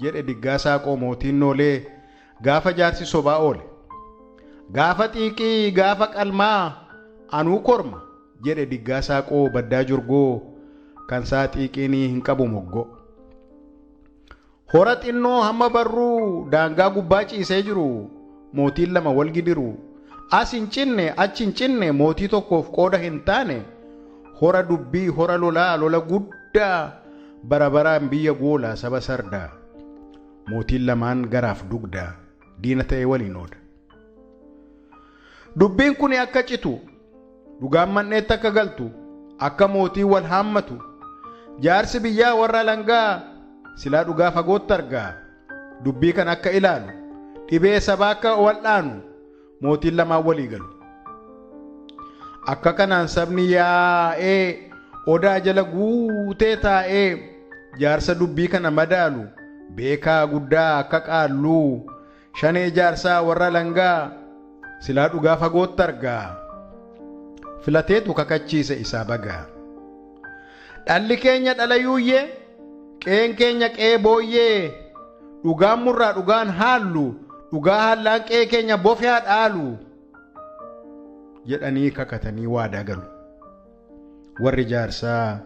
jedhe Diggaasaa Qoo mootiin noolee gaafa jaarsi sobaa oole. Gaafa xiiqii gaafa qalmaa anuu korma jedhe Diggaasaa Qoo baddaa jorgoo kan saa xiiqiinii hin qabu moggoo. Hora xinnoo hamma barruu daangaa gubbaa ciisee jiru mootiin lama wal gidiru. As hin cinne achi hin cinne mootii tokkoof qooda hin taane hora dubbii hora lolaa lola guddaa bara baraan biyya goolaa saba sardaa. Mootiin lamaan garaaf dugdaa diina ta'e waliin ooda. Dubbiin kun akka citu dhugaan manneetti akka galtu akka mootii wal haammatu jaarsi biyyaa warra langaa silaa dhugaa fagootti argaa dubbii kan akka ilaalu dhibee sabaa akka wal'aanu mootiin lamaan walii galu. Akka kanaan sabni yaa'ee odaa jala guutee taa'ee jaarsa dubbii kana madaalu beekaa guddaa akka qaalluu shanee jaarsaa warra langaa silaa dhugaa fagootti argaa filateetu kakachiise isaa bagaa. Dhalli keenya dhala yuuyyee qeen keenya qee booyyee dhugaan murraa dhugaan haallu dhugaa haallaan qee keenya bofyaa dhaalu jedhanii kakatanii waadaa galu. Warri jaarsaa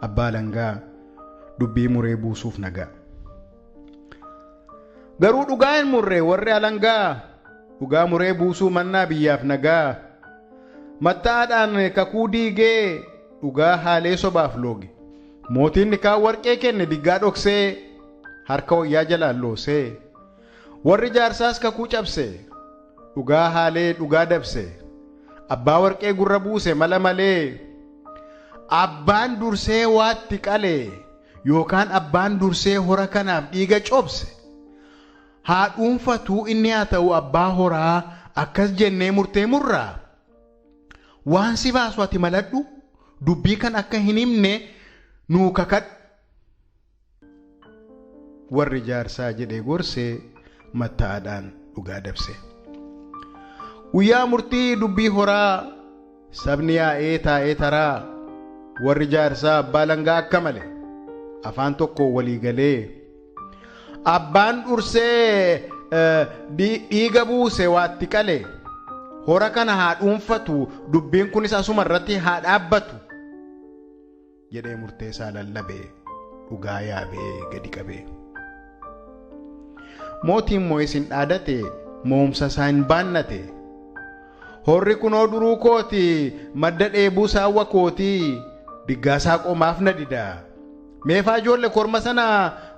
abbaa langaa dubbii muree buusuuf nagaa. Garuu dhugaa hin murree warri alangaa dhugaa muree buusuu mannaa biyyaaf nagaa. Mattaadhaan kakuu diigee dhugaa haalee sobaaf looge. Mootiin nikaan warqee kenne diggaa dhoksee harka wayyaa jalaan loosee. Warri jaarsaas kakuu cabse dhugaa haalee dhugaa dabse. Abbaa warqee gurra buuse mala malee. Abbaan dursee waatti qalee yookaan abbaan dursee hora kanaaf dhiiga cobse. Haa dhuunfatuu inni haa ta'u abbaa horaa akkas jennee murtee murraa. Waan si baasu ati maladhu dubbii kan akka hin himne nuu kakadhu. Warri jaarsaa jedhee gorsee mattaadhaan dhugaa dabse. Guyyaa murtii dubbii horaa sabni yaa'ee taa'ee taraa. Warri jaarsaa abbaa langaa akka male afaan tokko walii galee. Abbaan dursee dhiiga buuse waatti qalee. Hora kana haa dhuunfatu dubbiin kunis asuma irratti haa dhaabbatu jedhee murteessaa lallabee dhugaa yaabee gadi qabee. Mootiin moo'isin dhaadate moomsa isaa hin baannate. Horri kunoo duruu kooti madda dheebuu saawwa kooti Diggaasaa Qomaaf na didaa. Meefaa ijoollee korma sana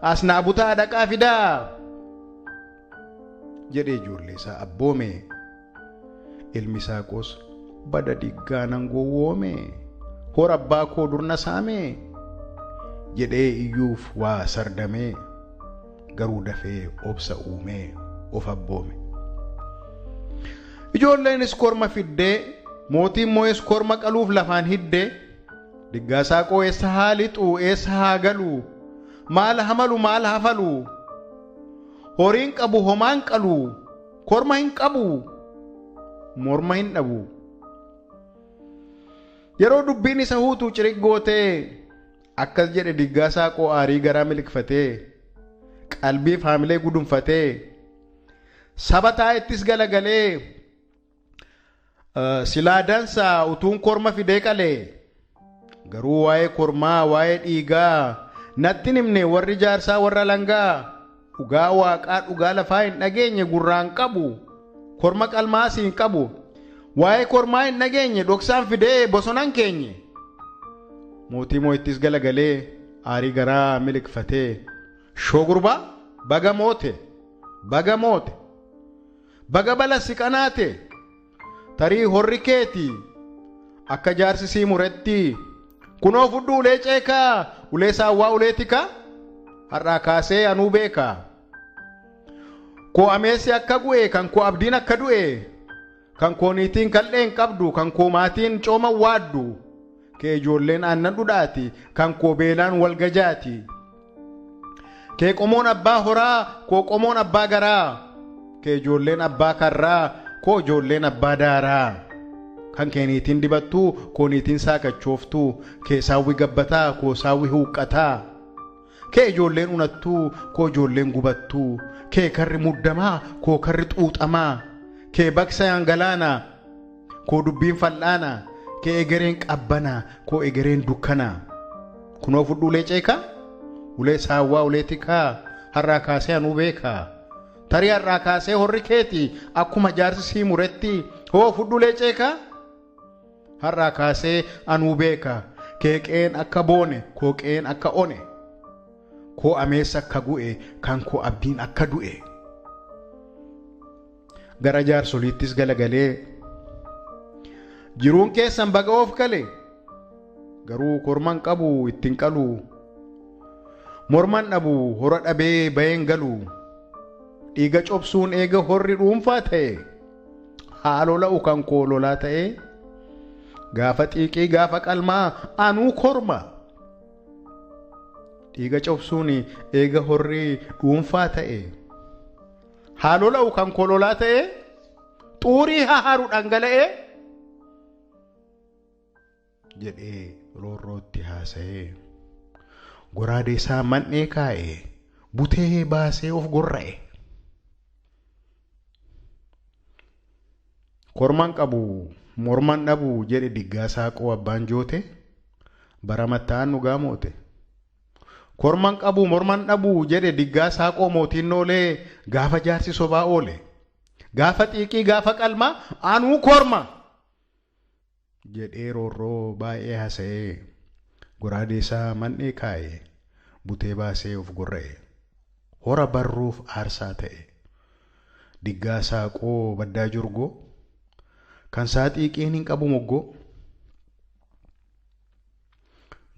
as naa butaa dhaqaa fidaa jedhee ijoollee isaa abboome. Ilmi isaa Qoos bada diggaa nan gowwoome hora abbaa koo durna saame jedhee iyyuuf waa sardamee garuu dafee obsa uumee of abboome. Ijoolleenis korma fiddee mootiin moo'es korma qaluuf lafaan hiddee. Diggaasaa Qoo eessa haa lixu eessa haa galu maal hamalu maal hafalu horiin qabu homaan qalu korma hin qabu morma hin dhabu. Yeroo dubbiin isa huutuu ciriggootee akkas jedhe Diggaasaa Qoo aarii garaa miliqfatee qalbii haamilee gudunfatee saba taa'ettis galagalee silaa dansaa utuun korma fidee qalee. Garuu waa'ee kormaa waa'ee dhiigaa natti himne warri jaarsaa warra langaa dhugaa waaqaa dhugaa lafaa hin dhageenye gurraan qabu korma qalmaas hin qabu waa'ee kormaa hin dhageenye dhoksaan fidee bosonaan keenye. Mootii moo'ittis galagalee aarii garaa miliqfatee shoogurbaa baga moote baga balasi qanaate tarii horri keeti akka jaarsi sii muretti. Kunoo fudhu ulee ceekaa ulee saawwaa ulee tikaa har'aa kaasee anuu beekaa. Koo ameessi akka gu'e kan koo abdiin akka du'e kan koo niitiin kal'een qabdu kan koo maatiin cooma waaddu kee ijoolleen aannan dhudhaati kan koo beelaan wal gajaati. Kee qomoon abbaa horaa koo qomoon abbaa garaa kee ijoolleen abbaa karraa koo ijoolleen abbaa daaraa. Kan keeniitiin dibattuu kooniitiin saakachooftuu kee saawwi gabbataa koo saawwi huuqqataa kee ijoolleen unattuu koo ijoolleen gubattuu kee karri muddamaa koo karri xuuxamaa kee baksa yangalaanaa koo dubbiin fal'aanaa kee egereen qabbanaa koo egereen dukkanaa kunoo fudhu ulee ceekaa ulee saawwaa ulee tikaa har'aa kaasee anuu beekaa tarii har'aa kaasee horri keeti akkuma jaarsi sii muretti hoo fudhu ulee ceekaa har'aa kaasee anuu beekaa kee qeen akka boone koo qeen akka one koo ameessa akka gu'e kan koo abdiin akka du'e gara jaarsoliittis galagalee jiruun keessan baga of kale garuu korman qabu ittiin qalu morman dhabu hora dhabee bayeen galu dhiiga cobsuun eega horri dhuunfaa ta'e haalola'u kan koo lolaa ta'e gaafa xiiqii gaafa qalmaa anuu korma dhiiga cobsuun eega horri dhuunfaa ta'e haalola'u kan koo lolaa ta'e xuurii haharu dhangala'e jedhee roorrootti haasa'ee goraadee isaa man'ee kaa'e butee baasee of gorra'e korman qabu morman dhabu jedhe diggaa saaqoo abbaan joote bara mattaan dhugaa moote korman qabu morman dhabu jedhe diggaa saaqoo mootiin noolee gaafa jaarsi sobaa oole gaafa xiiqii gaafa qalmaa anuu korma jedhee roorroo baay'ee haasa'ee goraadee isaa man'ee kaa'e butee baasee of gorra'e hora barruuf aarsaa ta'e diggaa saaqoo baddaa jorgoo kan saa xiiqiin hin qabu moggoo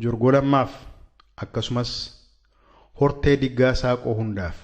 jorgoo lammaaf akkasumas hortee diggaa saaqoo hundaaf